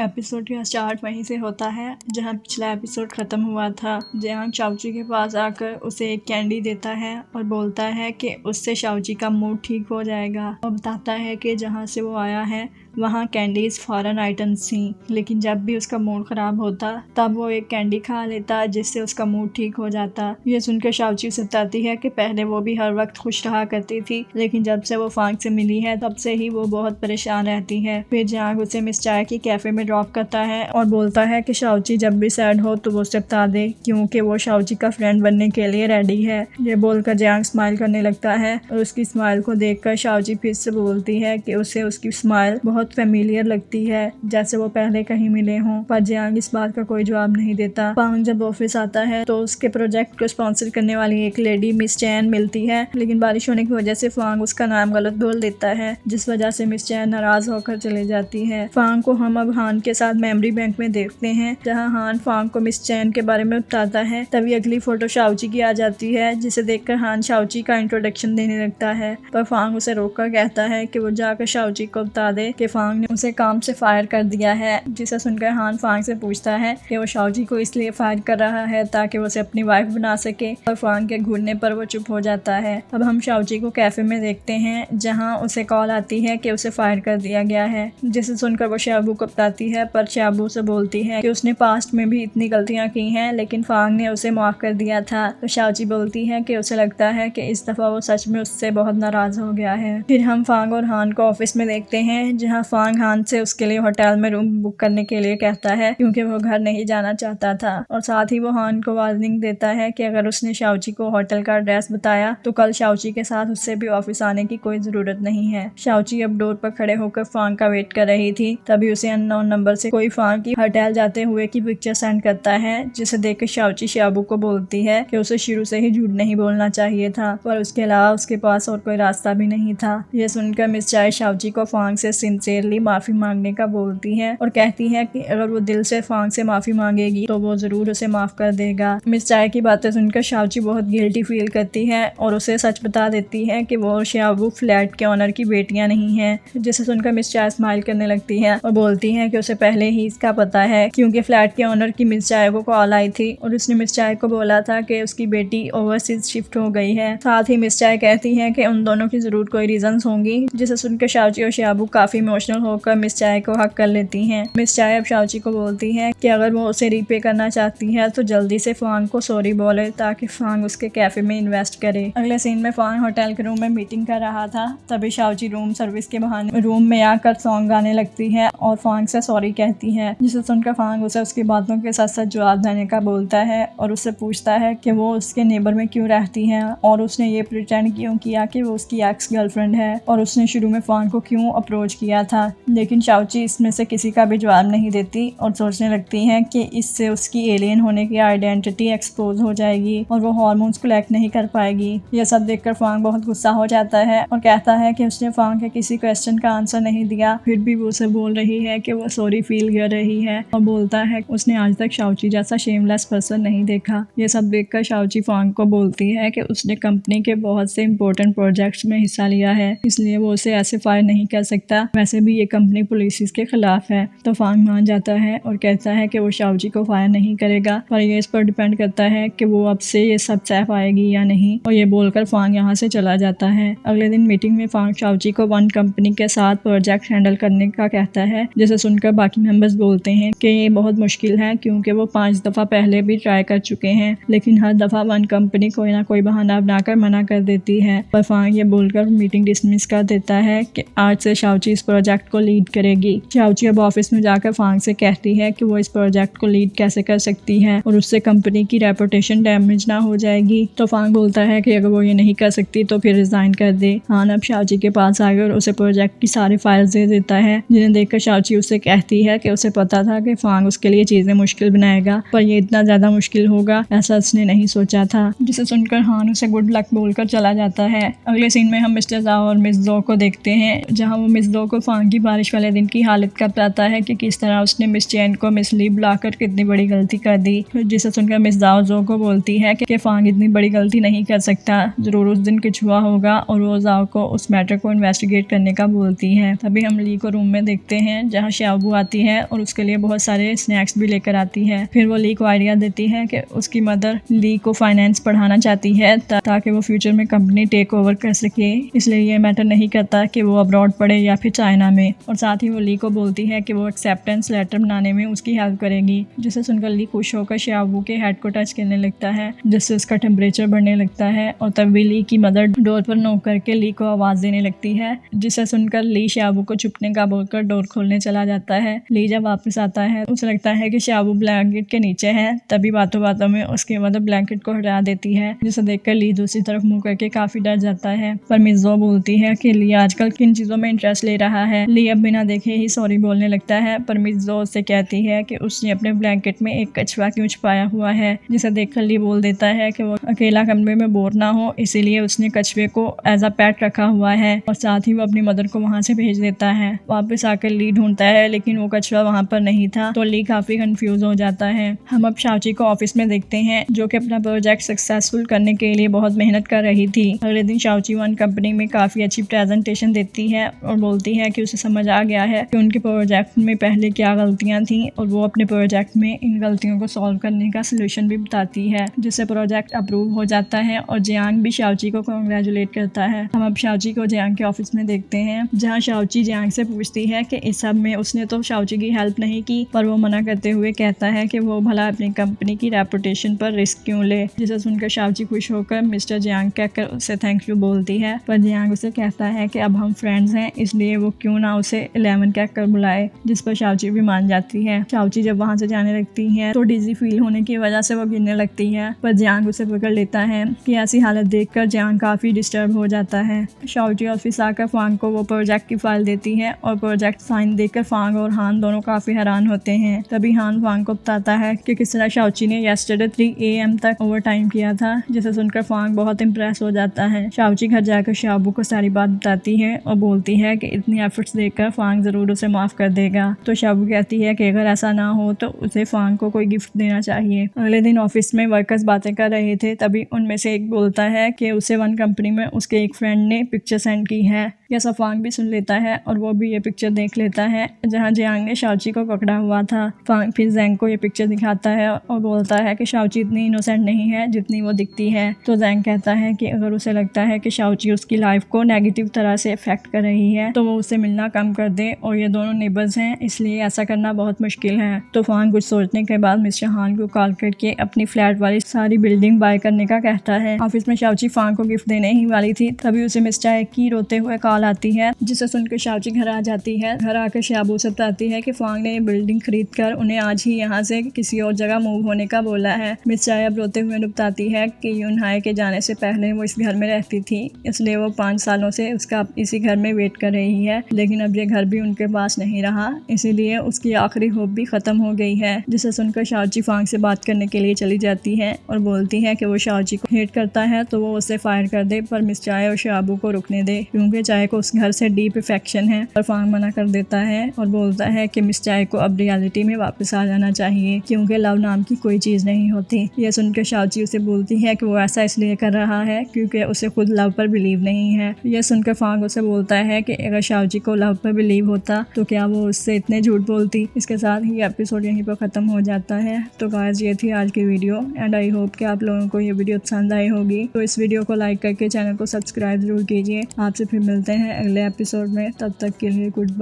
Episode का start वहीं से होता है जहां पिछला एपिसोड ख़त्म हुआ था। जियांग शाओची के पास आकर उसे एक कैंडी देता है और बोलता है कि उससे शाओची का मूड ठीक हो जाएगा और बताता है कि जहां से वो आया है वहाँ कैंडीज फॉरेन आइटम्स थी, लेकिन जब भी उसका मूड ख़राब होता तब वो एक कैंडी खा लेता जिससे उसका मूड ठीक हो जाता। ये सुनकर शाओची उसे बताती है कि पहले वो भी हर वक्त खुश रहा करती थी, लेकिन जब से वो फांग से मिली है तब से ही वो बहुत परेशान रहती है। फिर जियांग उसे मिस चाय की कैफे में ड्रॉप करता है और बोलता है कि शाओची जब भी सैड हो तो वो उसे बता दे, क्योंकि वो शाओची का फ्रेंड बनने के लिए रेडी है। ये बोलकर जियांग स्माइल करने लगता है और उसकी स्माइल को देखकर शाओची फिर से बोलती है कि उसे उसकी स्माइल बहुत फेमिलियर लगती है, जैसे वो पहले कहीं मिले हों। पर जियांग इस बात का कोई जवाब नहीं देता। फांग जब ऑफिस आता है तो उसके प्रोजेक्ट को स्पॉन्सर करने वाली एक लेडी मिस चैन मिलती है, लेकिन बारिश होने की वजह से फांग उसका नाम गलत बोल देता है, जिस वजह से मिस चैन नाराज होकर चले जाती है। फांग को हम अब हान के साथ मेमोरी बैंक में देखते हैं, जहाँ हान फांग को मिस चैन के बारे में बताता है। तभी अगली फोटो शाओची की आ जाती है, जिसे देखकर हान शाओची का इंट्रोडक्शन देने लगता है, पर फांग उसे रोककर कहता है कि वो जाकर शाओची को बता दे कि फांग ने उसे काम से फायर कर दिया है। जिसे सुनकर हान फांग से पूछता है कि वो शाओची को इसलिए फायर कर रहा है ताकि वो उसे अपनी वाइफ बना सके, और फांग के घूरने पर वो चुप हो जाता है। अब हम शाओची को कैफे में देखते हैं, जहां उसे कॉल आती है कि उसे फायर कर दिया गया है, जिसे सुनकर वो शाबू को बताती है, पर शाबू से बोलती है कि उसने पास्ट में भी इतनी गलतियां की हैं, लेकिन फांग ने उसे माफ कर दिया था। तो शाओची बोलती है कि उसे लगता है कि इस दफा वो सच में उससे बहुत नाराज हो गया है। फिर हम फांग और हान को ऑफिस में देखते हैं, जहाँ फांग हान से उसके लिए होटल में रूम बुक करने के लिए कहता है, क्योंकि वो घर नहीं जाना चाहता था, और साथ ही वो हान को वार्निंग देता है कि अगर उसने शाओची को होटल का एड्रेस बताया तो कल शाओची के साथ उससे भी ऑफिस आने की कोई जरूरत नहीं है। शाओची अब डोर पर खड़े होकर फांग का वेट कर रही थी, तभी उसे अननोन नंबर से कोई फांग की होटल जाते हुए की पिक्चर सेंड करता है, जिसे देखकर शाओची शाबू को बोलती है कि उसे शुरू से ही झूठ नहीं बोलना चाहिए था, पर उसके अलावा उसके पास और कोई रास्ता भी नहीं था। यह सुनकर मिस चाय शाओची को फांग से सिंसियरली माफी मांगने का बोलती है और कहती है कि अगर वो दिल से फांग से माफी मांगेगी तो वो जरूर उसे माफ कर देगा। मिस चाय की बातें सुनकर शाओची बहुत गिल्टी फील करती है और उसे सच बता देती है कि वो और शाबू फ्लैट के ऑनर की बेटियां नहीं हैं, जिसे सुनकर मिस चाय स्माइल करने लगती है और बोलती है कि उसे पहले ही इसका पता है, क्योंकि फ्लैट के ऑनर की मिस चाय को कॉल आई थी और उसने मिस चाय को बोला था कि उसकी बेटी ओवरसीज शिफ्ट हो गई है। साथ ही मिस चाय कहती है कि उन दोनों की जरूर कोई रीजंस होंगी, जिसे सुनकर शाओची और शाबू काफी इमोशनल होकर मिस चाय को हक कर लेती हैं। मिस चाय अब शाओची को बोलती है कि अगर वो उसे रीपे करना चाहती है तो जल्दी से फांग को सॉरी बोले, ताकि फांग उसके कैफे में इन्वेस्ट करे। अगले सीन में फांग होटल के रूम में मीटिंग कर रहा था, तभी शाओची रूम सर्विस के बहाने रूम में आकर सॉन्ग गाने लगती है और फांग से सॉरी कहती है, जिसे सुनकर फांग उसे उसकी बातों के साथ साथ जवाब देने का बोलता है और उससे पूछता है कि वो उसके नेबर में क्यों रहती है और उसने ये प्रिटेंड क्यों किया कि वो उसकी एक्स गर्लफ्रेंड है, और उसने शुरू में फांग को क्यों अप्रोच किया था। लेकिन शाओची इसमें से किसी का भी जवाब नहीं देती और सोचने लगती है कि इससे उसकी एलियन होने की आइडेंटिटी एक्सपोज हो जाएगी और वो हार्मोन्स कलेक्ट नहीं कर पाएगी। यह सब देखकर फांग बहुत गुस्सा हो जाता है और कहता है कि उसने फांग के किसी क्वेश्चन का आंसर नहीं दिया, फिर भी वो उसे बोल रही है कि वो सॉरी फील कर रही है और बोलता है कि उसने आज तक शाओची जैसा शेमलेस पर्सन नहीं देखा। ये सब देखकर शाओची फांग को बोलती है कि उसने कंपनी के बहुत से इंपॉर्टेंट प्रोजेक्ट्स में हिस्सा लिया है, इसलिए वो उसे ऐसे फायर नहीं कर सकता, वैसे भी ये कंपनी पुलिस के खिलाफ है। तो फांग मान जाता है और कहता है कि वो शाओची को फायर नहीं करेगा, पर ये इस पर डिपेंड करता है कि वो अब से ये सब सह पाएगी या नहीं, और ये बोलकर फांग यहाँ से चला जाता है। अगले दिन मीटिंग में फांग शाओची को वन कंपनी के साथ प्रोजेक्ट हैंडल करने का कहता है, जिसे सुनकर बाकी मेंबर्स बोलते हैं कि ये बहुत मुश्किल है, क्योंकि वो 5 दफा पहले भी ट्राई कर चुके हैं, लेकिन हर दफा वन कंपनी कोई ना कोई बहाना बनाकर मना कर देती है। पर फांग ये बोलकर मीटिंग डिसमिस कर देता है कि आज से शाओची इस प्रोजेक्ट को लीड करेगी। शाओची अब ऑफिस में जाकर फांग से कहती है कि वो इस प्रोजेक्ट को लीड कैसे कर सकती है और उससे कंपनी की रेपुटेशन डैमेज ना हो जाएगी। तो फांग बोलता है कि अगर वो ये नहीं कर सकती तो फिर रिजाइन कर दे। हान अब शाओची के पास आकर उसे प्रोजेक्ट की सारी फाइल्स दे देता है, जिन्हें देखकर शाओची उससे कहती है कि उसे पता था कि फांग उसके लिए चीजें मुश्किल बनाएगा, पर ये इतना ज्यादा मुश्किल होगा ऐसा उसने नहीं सोचा था। जिसे सुनकर हान उसे गुड लक बोलकर चला जाता है। अगले सीन में हम मिस्टर जाओ और मिस दो को देखते हैं, जहाँ वो मिस दो को फांग की बारिश वाले दिन की हालत का बताता है कि किस तरह उसने मिस चैन को मिस ली बुलाकर कितनी बड़ी गलती कर दी, जिसे सुनकर मिस दाओ जो को बोलती है कि फांग इतनी बड़ी गलती नहीं कर सकता, जरूर उस दिन कुछ हुआ होगा, और वो जाओ को उस मैटर को इन्वेस्टिगेट करने का बोलती है। तभी हम ली को रूम में देखते हैं जहाँ शाओबू आती है और उसके लिए बहुत सारे स्नैक्स भी लेकर आती है। फिर वो ली को आइडिया देती है कि उसकी मदर ली को फाइनेंस पढ़ाना चाहती है ताकि वो फ्यूचर में कंपनी टेक ओवर कर सके, इसलिए ये मैटर नहीं करता कि वो अब्रॉड पढ़े या फिर चाइना में। और साथ ही वो ली को बोलती है कि वो एक्सेप्टेंस लेटर बनाने में उसकी हेल्प करेगी, जिसे सुनकर ली खुश होकर शाओबू के हेड को टच करने लगता है, जिससे उसका टेम्परेचर बढ़ने लगता है। और तभी ली की मदर डोर पर नॉक करके ली को आवाज देने लगती है, जिसे सुनकर ली शाओबू को छुपने का बोलकर डोर खोलने चला जाता है। ली जब वापस आता है उसे लगता है कि शाओबू ब्लैंकेट के नीचे है, तभी बातों बातों में उसकी मदर ब्लैंकेट को हटा देती है, जिसे देखकर ली दूसरी तरफ मुंह करके काफी डर जाता है। पर मिस जो बोलती है कि ली आजकल किन चीजों में इंटरेस्ट ले रहा है। ली अब बिना देखे ही सॉरी बोलने लगता है, पर मिस जो उससे कहती है कि उसने अपने ब्लैंकेट में एक कछुआ क्यों छुपाया हुआ है, जिसे देखकर ली बोल देता है कि वो अकेला कमरे में बोर ना हो, इसीलिए उसने कछुए को एज अ पेट रखा हुआ है। और साथ ही वो अपनी मदर को वहाँ से भेज देता है। वापस आकर ली ढूंढता है, लेकिन वो कछुआ वहाँ पर नहीं था, तो ली काफी कंफ्यूज हो जाता है। हम अब शाओची को ऑफिस में देखते हैं, जो कि अपना प्रोजेक्ट सक्सेसफुल करने के लिए बहुत मेहनत कर रही थी। अगले दिन शाओची वन कंपनी में काफी अच्छी प्रेजेंटेशन देती है और बोलती है कि उसे समझ आ गया है कि उनके प्रोजेक्ट में पहले क्या गलतियां थी, और वो अपने प्रोजेक्ट में इन गलतियों को सॉल्व करने का सोल्यूशन भी बताती है, जिससे प्रोजेक्ट अप्रूव हो जाता है। और जियांग भी शाओची को कांग्रेचुलेट करता है। हम अब शाओची को जियांग के ऑफिस में देखते हैं, जहाँ शाओची जियांग से पूछती है कि इस सब में उसने तो शाओची की हेल्प नहीं की, पर वो मना करते हुए कहता है कि वो भला अपनी कंपनी की रेपुटेशन पर रिस्क क्यों ले, जिसे सुनकर शाओची खुश होकर मिस्टर जियांग कहकर उसे थैंक यू बोलती है। पर जियांग उसे कहता है कि अब हम फ्रेंड्स हैं, इसलिए वो क्यों ना उसे 11 कहकर बुलाए, जिस पर शाओची भी मान जाती है। शाओची जब वहाँ से जाने लगती है तो डिजी फील होने की वजह से वो गिरने लगती है, पर जियांग उसे पकड़ लेता है कि ऐसी हालत देखकर जियांग काफी डिस्टर्ब हो जाता है। शाओची ऑफिस आकर फांग को वो प्रोजेक्ट की फाइल देती है और प्रोजेक्ट साइन देकर फांग और हान दोनों काफी हैरान होते हैं। तभी हान फांग को बताता है कि किस तरह शाओची ने येस्टरडे 3 AM तक ओवर टाइम किया था, जिसे सुनकर फांग बहुत इम्प्रेस हो जाता है। शाओची घर जाकर शाओबू को सारी बात बताती है और बोलती है कि इतनी एफर्ट्स देखकर फांग जरूर उसे माफ कर देगा। तो शाओबू कहती है कि अगर ऐसा ना हो तो उसे फांग को कोई गिफ्ट देना चाहिए। अगले दिन ऑफिस में वर्कर्स बातें कर रहे थे, तभी उनमें से एक बोलता है कि उसे वन कंपनी में उसके एक फ्रेंड ने पिक्चर सेंड की है। यह सब फांग भी सुन लेता है और वो भी ये पिक्चर देख लेता है, जहाँ जियांग ने शाओची को पकड़ा हुआ था। फांग फिर जैंग को ये पिक्चर दिखाता है और बोलता है कि शाओची इतनी इनोसेंट नहीं है जितनी वो दिखती है। तो जैंग कहता है कि अगर उसे लगता है कि शाओची उसकी लाइफ को नेगेटिव तरह से इफेक्ट कर रही है तो वो उससे मिलना कम कर दे, और ये दोनों नेबर्स हैं, इसलिए ऐसा करना बहुत मुश्किल है। तो फांग कुछ सोचने के बाद मिस्टर हान को कॉल करके अपनी फ्लैट वाली सारी बिल्डिंग बाय करने का कहता है। ऑफिस में शाओची फांग को गिफ्ट देने ही वाली थी, तभी उसे मिस्टर एक की रोते हुए कॉल आती है, जिसे सुनकर शाओची घर आ जाती है। घर आकर शाओबू से बताती है कि फांग ने ये बिल्डिंग खरीद कर उन्हें आज ही यहाँ से किसी और जगह मूव होने का बोला है। मिस चाय अब रोते हुए बताती है कि यूनहाई के जाने से पहले वो इस घर में रहती थी, इसलिए वो 5 सालों से उसका इसी घर में वेट कर रही है, लेकिन अब ये घर भी उनके पास नहीं रहा, इसीलिए उसकी आखिरी होप भी खत्म हो गई है। जिसे सुनकर शाओची फांग से बात करने के लिए चली जाती है और बोलती है कि वो शाओची को हेट करता है तो वो उसे फायर कर दे, पर मिस चाय और शाओबू को रुकने दे, क्योंकि चाय को उस घर से डीप अफेक्शन है। पर फांग मना कर देता है और बोलता है कि मिस चाय को अब रियलिटी में वापस आ जाना चाहिए, क्योंकि लव नाम की कोई चीज नहीं होती। यह सुनकर शाओची उसे बोलती है कि वो ऐसा इसलिए कर रहा है क्योंकि उसे खुद लव पर बिलीव नहीं है। यह सुनकर फांग उसे बोलता है कि अगर शाओची को लव पर बिलीव होता तो क्या वो उससे इतने झूठ बोलती। इसके साथ ही एपिसोड यहीं पर खत्म हो जाता है। तो गाइस ये थी आज की वीडियो एंड आई होप कि आप लोगों को ये वीडियो पसंद आई होगी। तो इस वीडियो को लाइक करके चैनल को सब्सक्राइब जरूर कीजिए। आपसे फिर मिलते हैं अगले एपिसोड में, तब तक के लिए गुड बाय।